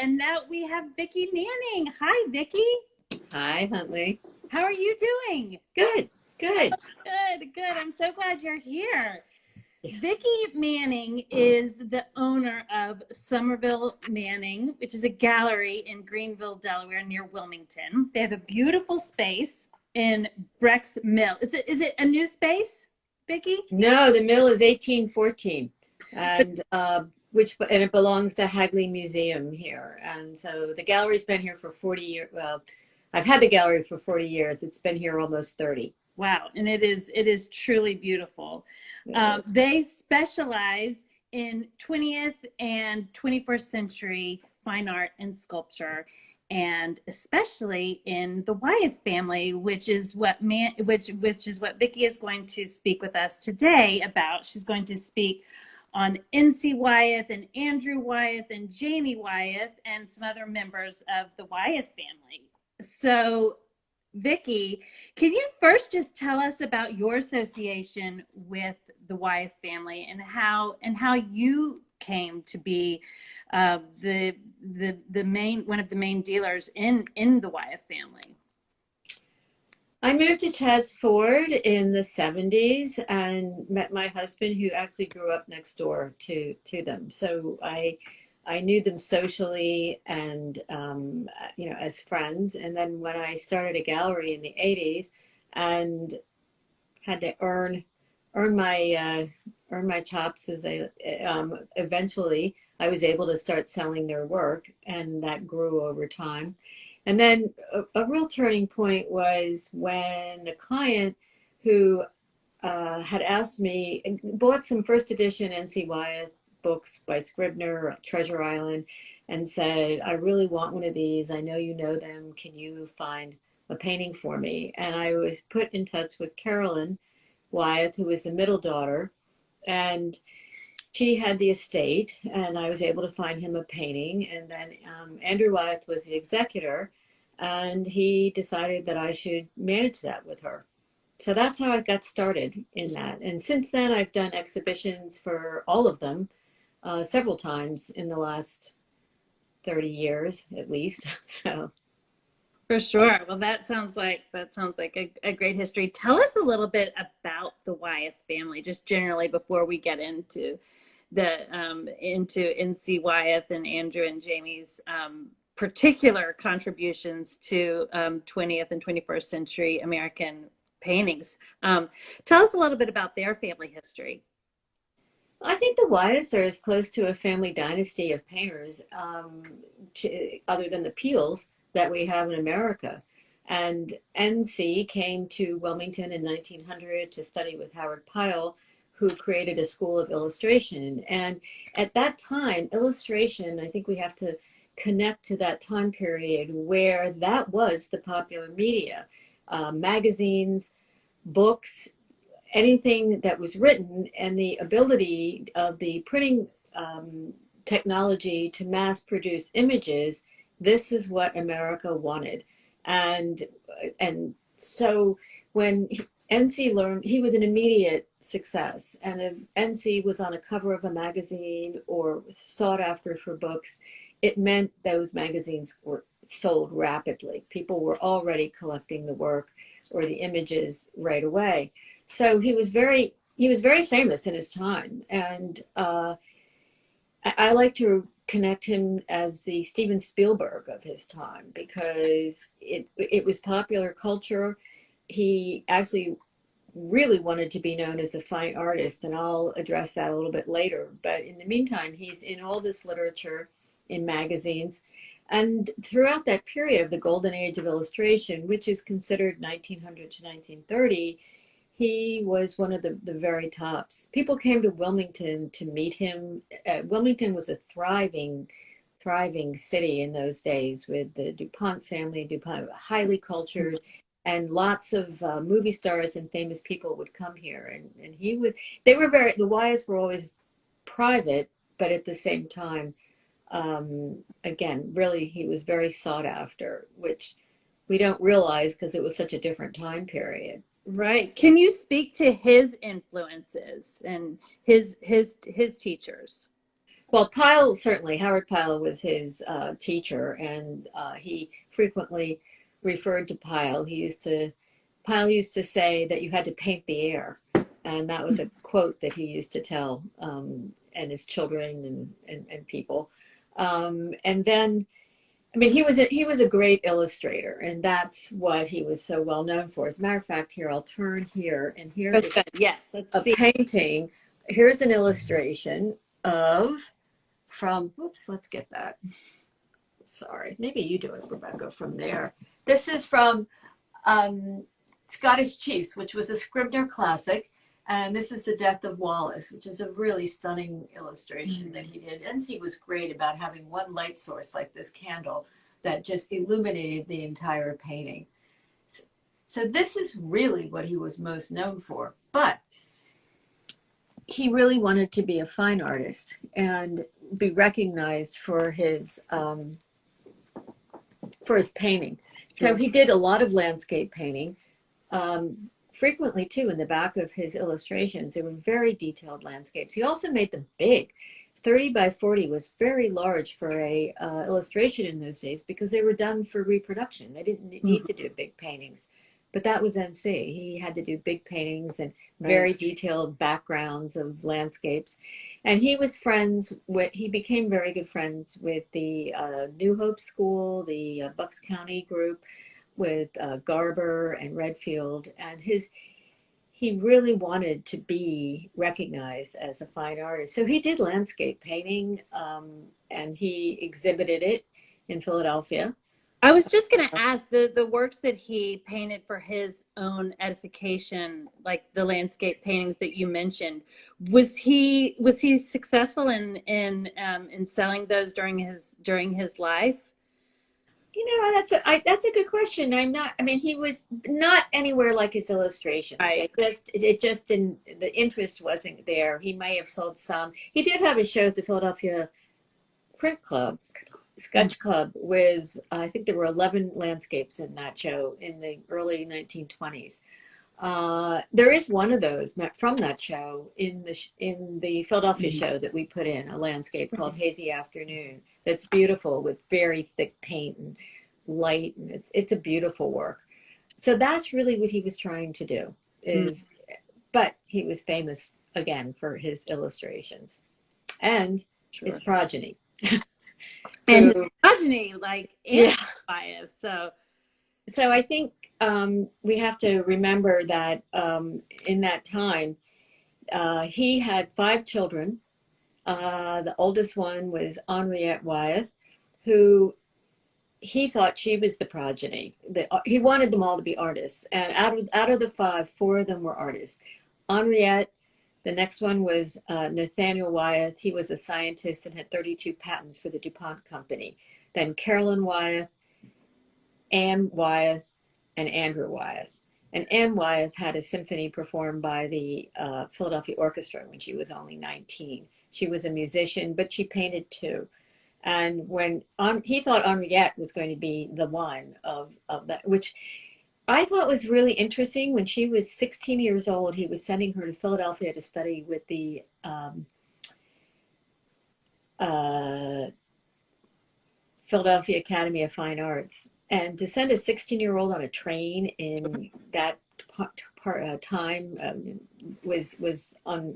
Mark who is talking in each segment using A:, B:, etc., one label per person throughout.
A: And now we have Vicki Manning. Hi, Vicki.
B: Hi, Huntley.
A: How are you doing?
B: Good, good.
A: Good, good. I'm so glad you're here. Vicki Manning is the owner of Somerville Manning, which is a gallery in Greenville, Delaware, near Wilmington. They have a beautiful space in Breck's Mill. Is it a new space, Vicki?
B: No, the mill is 1814, and and it belongs to Hagley Museum here. And so the gallery's been here for 40 years. Well, I've had the gallery for 40 years. It's been here almost 30.
A: Wow, and it is truly beautiful. They specialize in 20th and 21st century fine art and sculpture, and especially in the Wyeth family, which is what Vicki is going to speak with us today about. She's going to speak on N.C. Wyeth and Andrew Wyeth and Jamie Wyeth and some other members of the Wyeth family. So, Vicki, can you first just tell us about your association with the Wyeth family and how you came to be the main one of the main dealers in the Wyeth family?
B: I moved to Chadds Ford in the 70s and met my husband, who actually grew up next door to them. So I knew them socially and as friends. And then when I started a gallery in the 80s and had to earn my chops, as eventually I was able to start selling their work, and that grew over time. And then a real turning point was when a client who had asked me, bought some first edition N.C. Wyeth books by Scribner, Treasure Island, and said, I really want one of these. I know you know them. Can you find a painting for me? And I was put in touch with Carolyn Wyeth, who was the middle daughter, and she had the estate, and I was able to find him a painting. And then Andrew Wyeth was the executor, and he decided that I should manage that with her. So that's how I got started in that. And since then, I've done exhibitions for all of them several times in the last 30 years, at least. So.
A: For sure. Well, that sounds like a great history. Tell us a little bit about the Wyeth family, just generally, before we get into into N.C. Wyeth and Andrew and Jamie's particular contributions to 20th and 21st century American paintings. Tell us a little bit about their family history.
B: I think the Wyeths are as close to a family dynasty of painters, other than the Peels, that we have in America. And NC came to Wilmington in 1900 to study with Howard Pyle, who created a school of illustration. And at that time, illustration, I think we have to connect to that time period where that was the popular media. Magazines, books, anything that was written, and the ability of the printing technology to mass produce images. This is what America wanted. And so when NC learned, he was an immediate success. And if NC was on a cover of a magazine or sought after for books, it meant those magazines were sold rapidly. People were already collecting the work or the images right away. So he was very famous in his time. And I like to connect him as the Steven Spielberg of his time, because it was popular culture. He actually really wanted to be known as a fine artist, and I'll address that a little bit later. But in the meantime, he's in all this literature, in magazines. And throughout that period of the golden age of illustration, which is considered 1900 to 1930, he was one of the very tops. People came to Wilmington to meet him. Wilmington was a thriving city in those days, with the DuPont family, highly cultured, and lots of movie stars and famous people would come here. And the Wyeths were always private, but at the same time, again, really, he was very sought after, which we don't realize because it was such a different time period.
A: Right. Can you speak to his influences and his teachers?
B: Well, Pyle, certainly, Howard Pyle was his teacher, and he frequently referred to Pyle. Pyle used to say that you had to paint the air, and that was a quote that he used to tell and his children and people. And then, I mean, he was a great illustrator, and that's what he was so well known for. As a matter of fact, here I'll turn here, and here
A: That's
B: is
A: good. Yes, let's
B: a
A: see.
B: painting. Here's an illustration of from, whoops, let's get that. Sorry, maybe you do it, Rebecca, from there. This is from Scottish Chiefs, which was a Scribner classic. And this is the death of Wallace, which is a really stunning illustration that he did. NC was great about having one light source like this candle that just illuminated the entire painting. So this is really what he was most known for. But he really wanted to be a fine artist and be recognized for his painting. So he did a lot of landscape painting. Frequently too, in the back of his illustrations, there were very detailed landscapes. He also made them big. 30 by 40 was very large for a illustration in those days because they were done for reproduction. They didn't need to do big paintings. But that was NC. He had to do big paintings and very detailed backgrounds of landscapes. And he was he became very good friends with the New Hope School, the Bucks County group, with Garber and Redfield. And he really wanted to be recognized as a fine artist. So he did landscape painting, and he exhibited it in Philadelphia.
A: I was just going to ask the works that he painted for his own edification, like the landscape paintings that you mentioned. Was he successful in selling those during his life?
B: You know, that's a good question. I mean, he was not anywhere like his illustrations.
A: Right.
B: It just didn't, the interest wasn't there. He may have sold some. He did have a show at the Philadelphia Print Club, Sketch Club, with, I think there were 11 landscapes in that show in the early 1920s. There is one of those from that show in the Philadelphia show that we put in, a landscape called Hazy Afternoon. That's beautiful with very thick paint and light, and it's a beautiful work. So that's really what he was trying to do. But he was famous again for his illustrations and his progeny.
A: And progeny, like Wyeth. So
B: I think we have to remember that in that time, he had 5 children. The oldest one was Henriette Wyeth, who he thought she was the progeny. He wanted them all to be artists. And out of the 5, 4 of them were artists. Henriette, the next one was Nathaniel Wyeth. He was a scientist and had 32 patents for the DuPont company. Then Carolyn Wyeth, Anne Wyeth, and Andrew Wyeth. And Anne Wyeth had a symphony performed by the Philadelphia Orchestra when she was only 19. She was a musician, but she painted too. And when he thought Henriette was going to be the one of that, which I thought was really interesting. When she was 16 years old, he was sending her to Philadelphia to study with the Philadelphia Academy of Fine Arts. And to send a 16-year-old on a train in that time was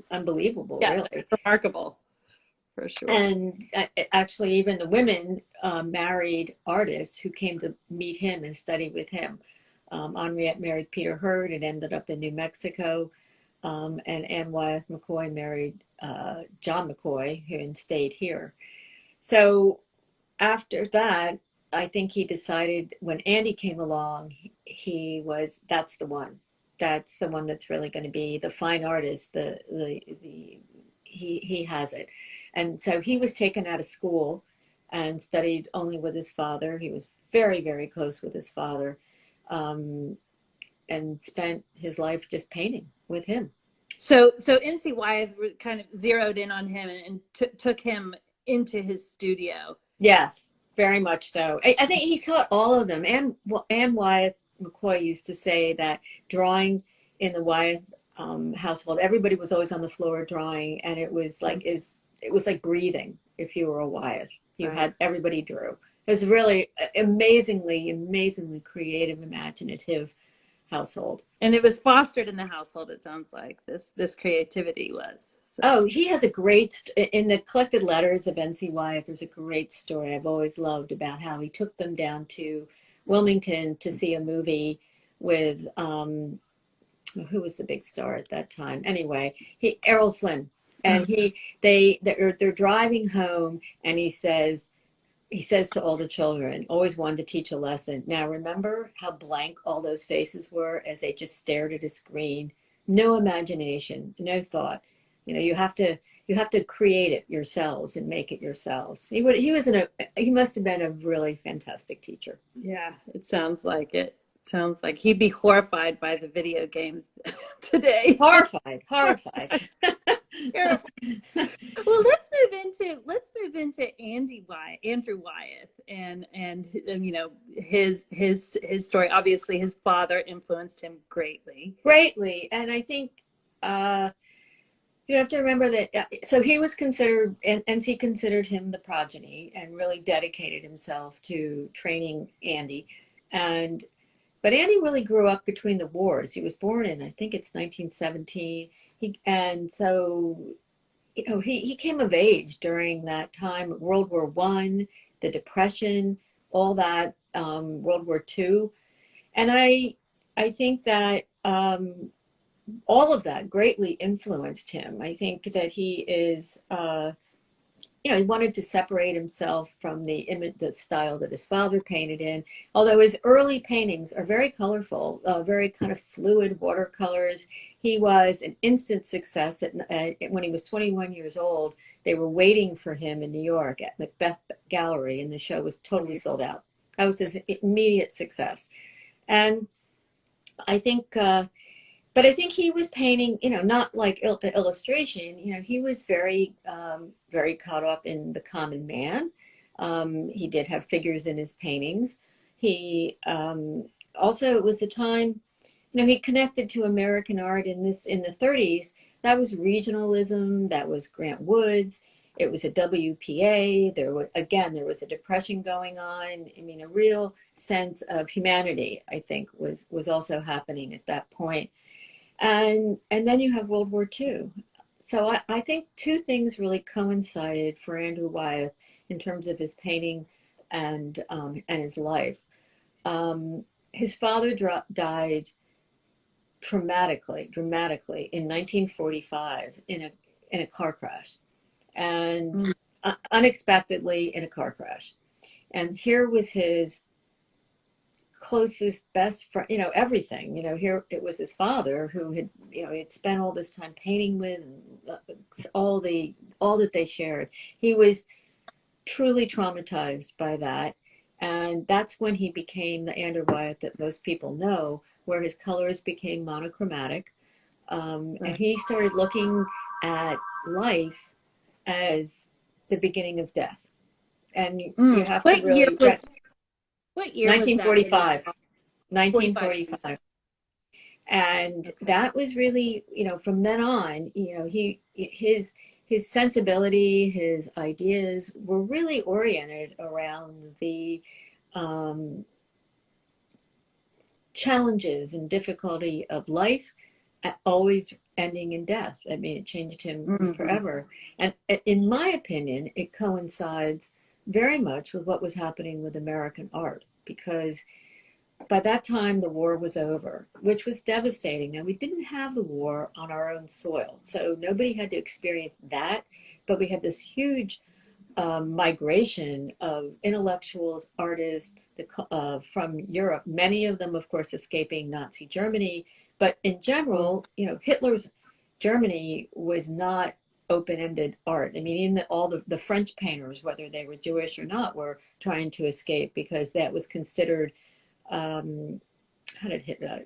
B: unbelievable, really.
A: Remarkable, for sure.
B: And actually, even the women married artists who came to meet him and study with him. Henriette married Peter Hurd and ended up in New Mexico. And Anne Wyeth McCoy married John McCoy, who stayed here. So after that, I think he decided when Andy came along, that's the one. That's the one that's really going to be the fine artist. He has it. And so he was taken out of school and studied only with his father. He was very, very close with his father, and spent his life just painting with him.
A: So N.C. Wyeth kind of zeroed in on him and took him into his studio.
B: Yes, very much so. I think he taught all of them. Anne Wyeth McCoy used to say that drawing in the Wyeth household, everybody was always on the floor drawing, and it was like it was like breathing if you were a Wyeth. You
A: Right.
B: had, everybody drew. It was really amazingly creative, imaginative household.
A: And it was fostered in the household, it sounds like, this creativity was. So
B: Oh, he has a great, in the collected letters of N.C. Wyeth, there's a great story I've always loved about how he took them down to Wilmington to see a movie with, who was the big star at that time? Anyway, Errol Flynn. And they're driving home, and he says to all the children, always wanted to teach a lesson. Now, remember how blank all those faces were as they just stared at a screen? No imagination, no thought. You know, you have to create it yourselves and make it yourselves. He must have been a really fantastic teacher.
A: yeah, it sounds like it. Sounds like he'd be horrified by the video games today.
B: Horrified.
A: Well, let's move into Andrew Wyeth, and you know his story. Obviously, his father influenced him greatly.
B: Greatly, and I think you have to remember that. So he was considered, and NC considered him the progeny, and really dedicated himself to training Andy, and but Andy really grew up between the wars. He was born in, I think it's 1917. And so, you know, he came of age during that time, World War I, the Depression, all that, World War II. And I think that all of that greatly influenced him. I think that he is, you know, he wanted to separate himself from the image, the style that his father painted in. Although his early paintings are very colorful, very kind of fluid watercolors. He was an instant success when he was 21 years old. They were waiting for him in New York at Macbeth Gallery, and the show was totally sold out. That was his immediate success. And I think but I think he was painting, you know, not like illustration. You know, he was very caught up in the common man. He did have figures in his paintings. He also, it was a time, you know, he connected to American art in the 30s. That was regionalism. That was Grant Woods. It was a WPA. There was a depression going on. I mean, a real sense of humanity, I think, was also happening at that point. And then you have World War II. So I think two things really coincided for Andrew Wyeth in terms of his painting and his life. His father died dramatically in 1945 in a car crash, and unexpectedly in a car crash. And here was his closest best friend, you know, everything, you know, here it was his father who had, you know, he had spent all this time painting with, and all that they shared. He was truly traumatized by that, and that's when he became the Andrew Wyeth that most people know, where his colors became monochromatic, and he started looking at life as the beginning of death. And you have to really
A: What year was that?
B: 1945.
A: 45.
B: 1945. And that was really, you know, from then on, you know, his sensibility, his ideas were really oriented around the challenges and difficulty of life, always ending in death. I mean, it changed him forever. And in my opinion, it coincides very much with what was happening with American art, because by that time the war was over, which was devastating. Now, we didn't have the war on our own soil, so nobody had to experience that, but we had this huge migration of intellectuals, artists from Europe, many of them, of course, escaping Nazi Germany. But in general, you know, Hitler's Germany was not open-ended art. I mean, even all the French painters, whether they were Jewish or not, were trying to escape because that was considered, how did Hitler,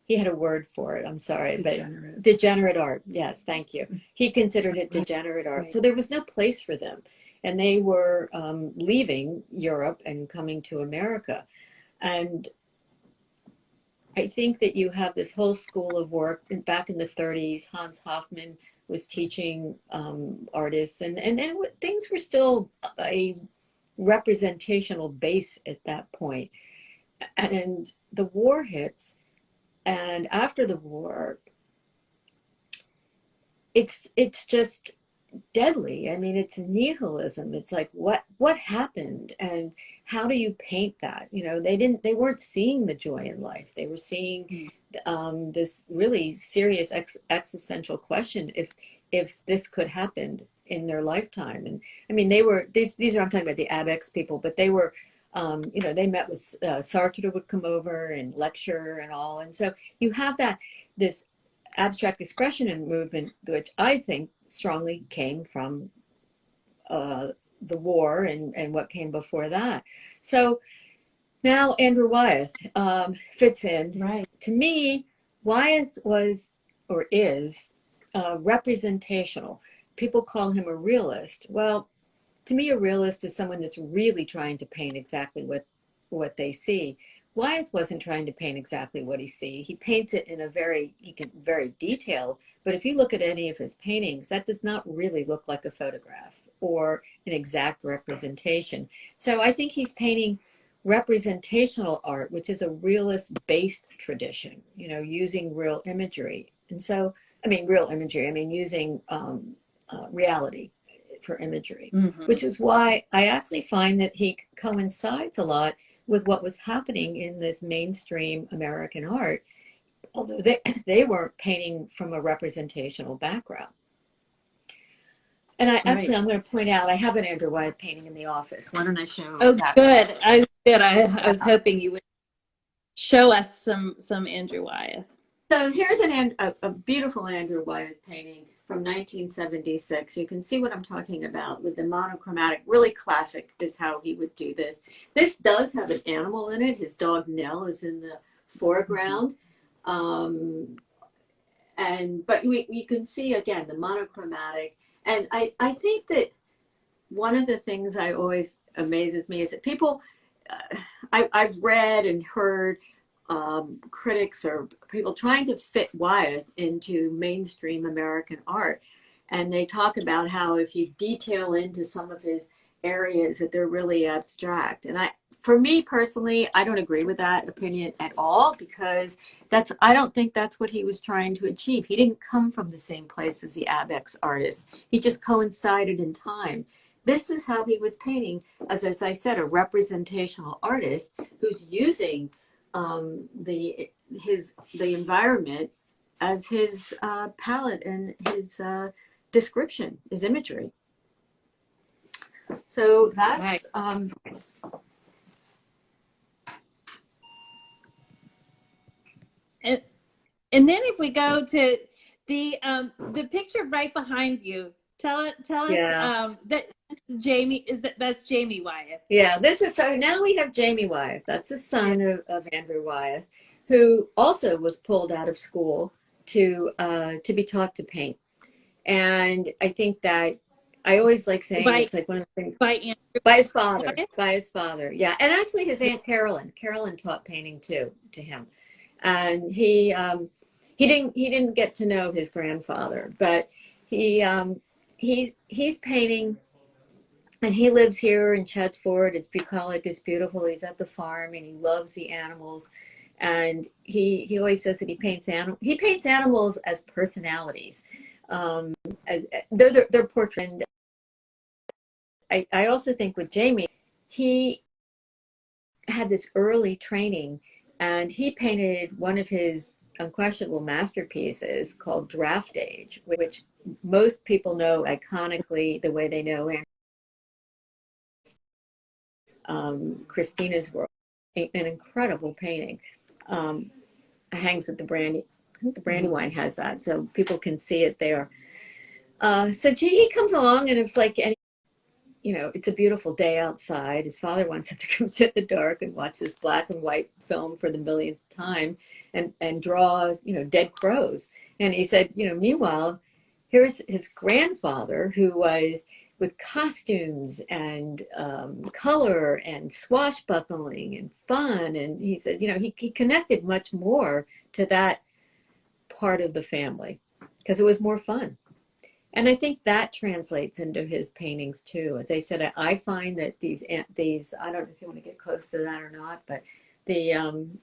B: he had a word for it, I'm sorry, but degenerate art. Yes, thank you. He considered it degenerate art. So there was no place for them. And they were leaving Europe and coming to America. And I think that you have this whole school of work. Back in the 30s, Hans Hofmann was teaching artists, and things were still a representational base at that point. And the war hits, and after the war, it's just deadly. I mean, it's nihilism. It's like what happened, and how do you paint that? You know, they weren't seeing the joy in life. They were seeing this really serious existential question, if this could happen in their lifetime. And I mean, they were these are, I'm talking about the ABEX people, but they were you know, they met with Sartre would come over and lecture and all. And so you have this abstract expression and movement, which I think strongly came from the war and what came before that. So now Andrew Wyeth fits in.
A: Right.
B: To me, Wyeth was, or is, representational. People call him a realist. Well, to me, a realist is someone that's really trying to paint exactly what they see. Wyeth wasn't trying to paint exactly what he sees. He paints it in a very detailed, but if you look at any of his paintings, that does not really look like a photograph or an exact representation. So I think he's painting representational art, which is a realist-based tradition, you know, using real imagery. And so, I mean, real imagery, I mean, using reality for imagery, which is why I actually find that he coincides a lot with what was happening in this mainstream American art, although they weren't painting from a representational background. And I'm going to point out, I have an Andrew Wyeth painting in the office. Why don't I show that?
A: Good. I was hoping you would show us some Andrew Wyeth.
B: So here's a beautiful Andrew Wyeth painting from 1976. You can see what I'm talking about with the monochromatic. Really classic is how he would do this. This does have an animal in it. His dog Nell is in the foreground. But you can see again the monochromatic. And I think that one of the things I always amazes me is that people, I've read and heard critics or people trying to fit Wyeth into mainstream American art. And they talk about how if you detail into some of his areas that they're really abstract. And for me personally, I don't agree with that opinion at all, because I don't think that's what he was trying to achieve. He didn't come from the same place as the ABEX artists. He just coincided in time. This is how he was painting, as I said, a representational artist who's using the environment as his palette and his description, his imagery. So that's
A: right. And then if we go to the picture right behind you, tell us that Jamie that's Jamie Wyeth.
B: Yeah, so now we have Jamie Wyeth. That's the son of Andrew Wyeth, who also was pulled out of school to be taught to paint. And I think that I always like saying it's like one of the things by his father. Wyeth? By his father, yeah. And actually his Aunt Carolyn taught painting too to him. And he didn't get to know his grandfather, but he's painting. And he lives here in Chatsford. It's bucolic, it's beautiful. He's at the farm and he loves the animals. And he always says that he paints animals as personalities. As they're portraits. I also think with Jamie, he had this early training, and he painted one of his unquestionable masterpieces called Draft Age, which most people know iconically the way they know Christina's World, an incredible painting. Hangs at the Brandywine has that, so people can see it there. So he comes along, and it's like, it's a beautiful day outside. His father wants him to come sit in the dark and watch this black and white film for the millionth time and draw, dead crows. And he said, meanwhile, here's his grandfather, who was with costumes and color and swashbuckling and fun. And he said, you know, he connected much more to that part of the family because it was more fun. And I think that translates into his paintings too. As I said, I find that these, I don't know if you want to get close to that or not, but you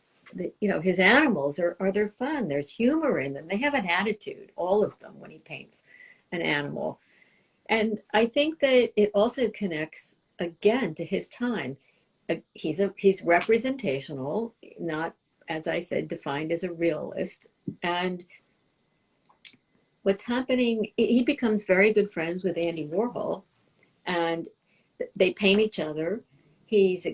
B: know, his animals are they're fun. There's humor in them. They have an attitude, all of them, when he paints an animal. And I think that it also connects again to his time. He's representational, not, as I said, defined as a realist. And what's happening, he becomes very good friends with Andy Warhol, and they paint each other. He's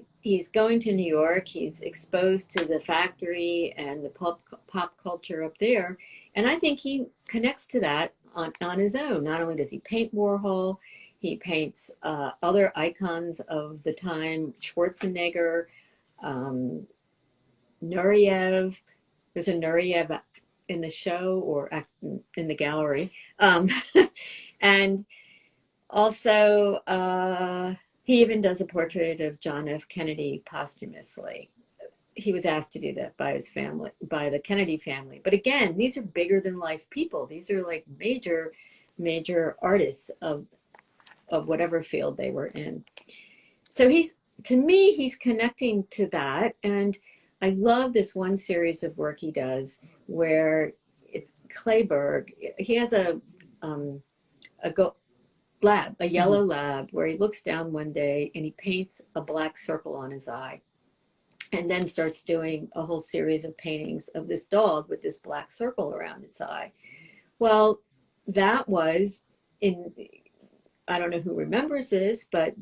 B: going to New York. He's exposed to the factory and the pop culture up there, and I think he connects to that on his own. Not only does he paint Warhol, he paints other icons of the time, Schwarzenegger, Nureyev. There's a Nureyev in the show or in the gallery. And also, he even does a portrait of John F. Kennedy posthumously. He was asked to do that by his family, by the Kennedy family. But again, these are bigger than life people. These are like major, major artists of whatever field they were in. So to me, he's connecting to that. And I love this one series of work he does where it's Kleberg. He has a yellow lab, where he looks down one day and he paints a black circle on his eye, and then starts doing a whole series of paintings of this dog with this black circle around its eye. Well, that was I don't know who remembers this, but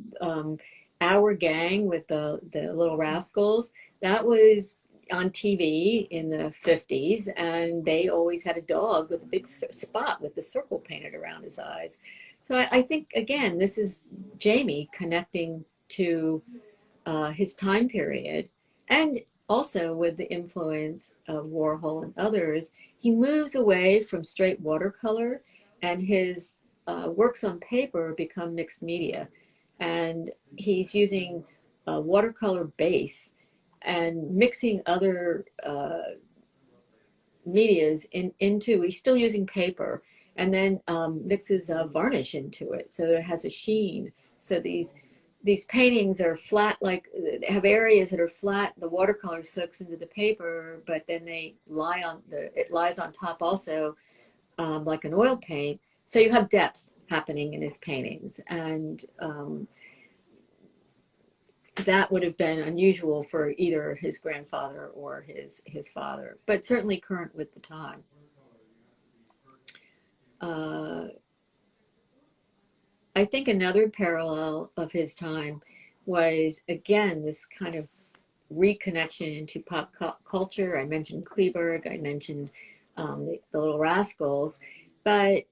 B: Our Gang with the Little Rascals, that was on TV in the 50s, and they always had a dog with a big spot with the circle painted around his eyes. So I think, again, this is Jamie connecting to his time period, and also with the influence of Warhol and others. He moves away from straight watercolor, and his works on paper become mixed media. And he's using a watercolor base and mixing other medias into, he's still using paper, and then mixes varnish into it so it has a sheen. So these paintings are flat, like have areas that are flat. The watercolor soaks into the paper, but then it lies on top also, like an oil paint. So you have depth happening in his paintings, and that would have been unusual for either his grandfather or his father, but certainly current with the time. I think another parallel of his time was, again, this kind of reconnection to pop culture. I mentioned Kleberg, I mentioned the Little Rascals, but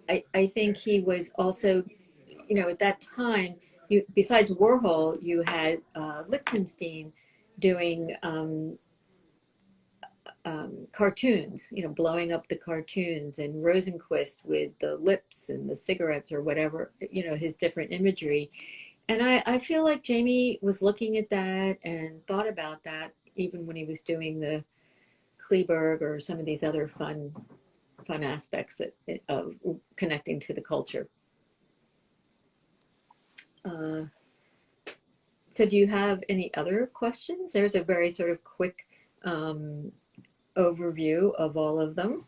B: I think he was also, you know, at that time, besides Warhol, you had Lichtenstein doing cartoons, you know, blowing up the cartoons, and Rosenquist with the lips and the cigarettes or whatever, you know, his different imagery. And I feel like Jamie was looking at that and thought about that even when he was doing the Kleberg or some of these other fun aspects of connecting to the culture. So do you have any other questions? There's a very sort of quick overview of all of them.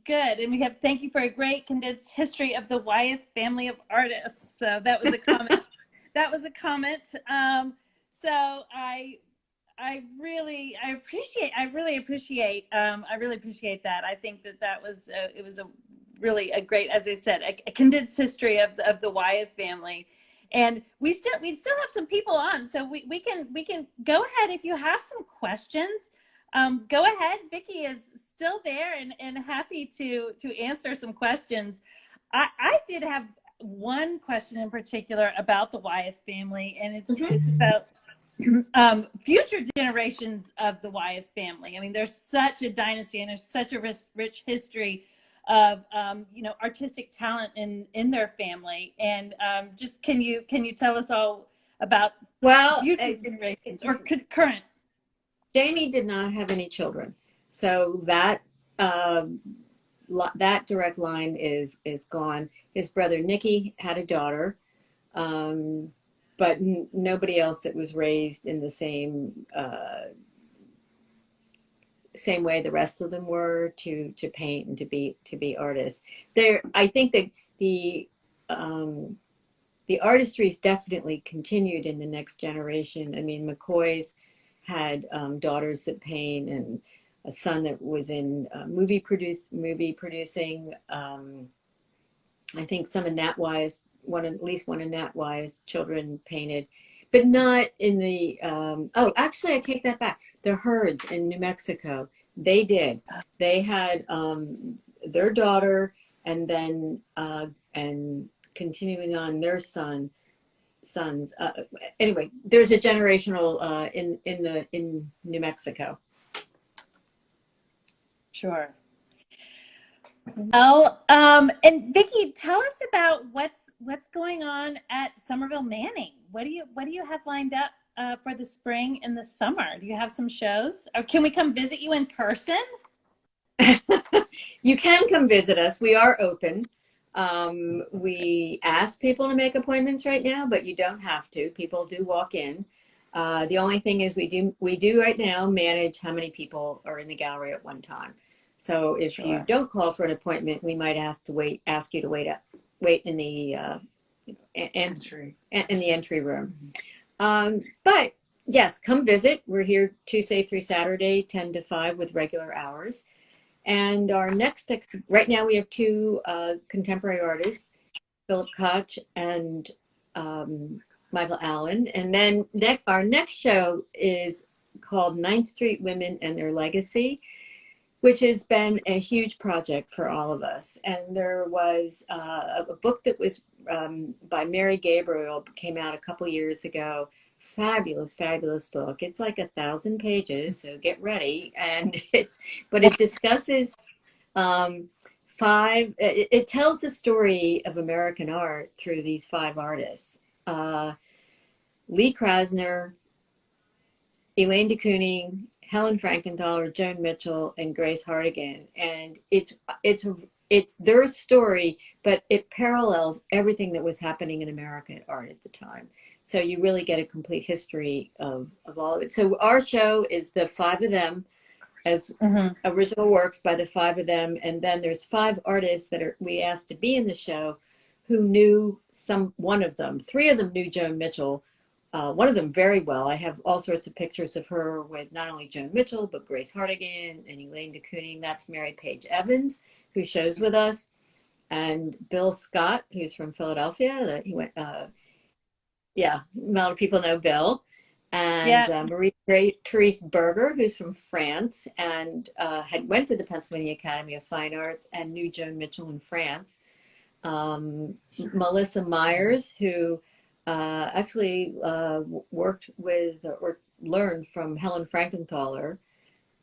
A: Good. And we have, thank you for a great condensed history of the Wyeth family of artists. So that was a comment. That was a comment. So I really appreciate that. I think that was it was a really a great, as I said, a condensed history of the Wyeth family. And we still have some people on, so we can go ahead if you have some questions. Go ahead. Vicki is still there and happy to answer some questions. I did have one question in particular about the Wyeth family, and it's about future generations of the Wyeth family. I mean, there's such a dynasty and there's such a rich history. you know, artistic talent in their family. And just can you tell us all about
B: Well,
A: future generations or current?
B: Jamie did not have any children, so that that direct line is gone. His brother Nicky had a daughter, but nobody else that was raised in the same way the rest of them were to paint and to be artists. There, I think that the artistry's definitely continued in the next generation. I mean, McCoy's had daughters that paint and a son that was in movie producing. I think some of Nat Wyeth's at least one of Nat Wyeth's children painted, but not in the. Oh, actually, I take that back. The Herds in New Mexico, they did. They had their daughter, and then and continuing on their sons. Anyway, there's a generational in New Mexico.
A: Sure. Well, and Vicki, tell us about what's going on at Somerville Manning. What do you have lined up for the spring and the summer? Do you have some shows, or can we come visit you in person?
B: You can come visit us. We are open. We ask people to make appointments right now, but you don't have to. People do walk in. The only thing is we do right now manage how many people are in the gallery at one time. So if
A: Sure.
B: you don't call for an appointment, we might have to ask you to wait in the entry room. But yes, come visit. We're here Tuesday through Saturday, 10 to 5 with regular hours. And our right now we have two contemporary artists, Philip Koch and Michael Allen. And then our next show is called 9th Street Women and Their Legacy, which has been a huge project for all of us. And there was a book that was by Mary Gabriel, came out a couple years ago. Fabulous, fabulous book. It's like 1,000 pages, so get ready. And it discusses it tells the story of American art through these 5 artists. Lee Krasner, Elaine de Kooning, Helen Frankenthaler, Joan Mitchell, and Grace Hartigan. And it's their story, but it parallels everything that was happening in American art at the time. So you really get a complete history of all of it. So our show is the 5 of them as original works by the 5 of them. And then there's 5 artists that we asked to be in the show who knew one of them. 3 of them knew Joan Mitchell, one of them very well. I have all sorts of pictures of her with not only Joan Mitchell, but Grace Hartigan and Elaine de Kooning. That's Mary Page Evans, who shows with us. And Bill Scott, who's from Philadelphia. He went, a lot of people know Bill. And Marie-Therese Berger, who's from France and went to the Pennsylvania Academy of Fine Arts and knew Joan Mitchell in France. Melissa Myers, who actually worked with or learned from Helen Frankenthaler.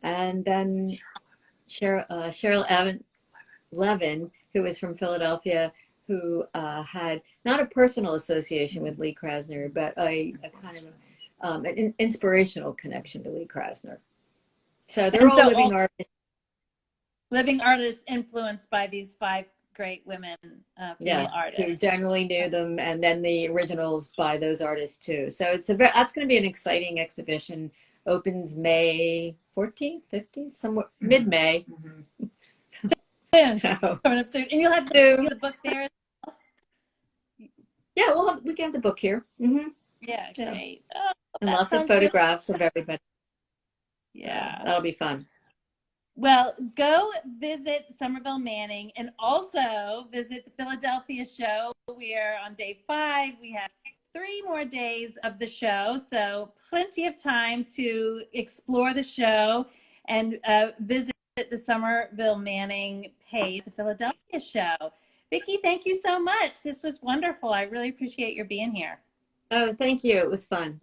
B: And then Cheryl Levin, who is from Philadelphia, who had not a personal association with Lee Krasner, but a kind of an inspirational connection to Lee Krasner. So they're all living artists.
A: Living artists influenced by these 5 great women, female artists.
B: Who generally knew them, and then the originals by those artists too. So that's going to be an exciting exhibition. Opens May 14th, 15th, somewhere mid-May.
A: Soon. Coming up soon. And you'll have the book there.
B: Yeah, we can have the book here.
A: Yeah, great. Oh,
B: and lots of photographs of everybody.
A: Yeah.
B: That'll be fun.
A: Well, go visit Somerville Manning and also visit the Philadelphia show. We are on day 5. We have 3 more days of the show, so plenty of time to explore the show and visit the Somerville Manning page, the Philadelphia show. Vicki, thank you so much. This was wonderful. I really appreciate your being here.
B: Oh, thank you. It was fun.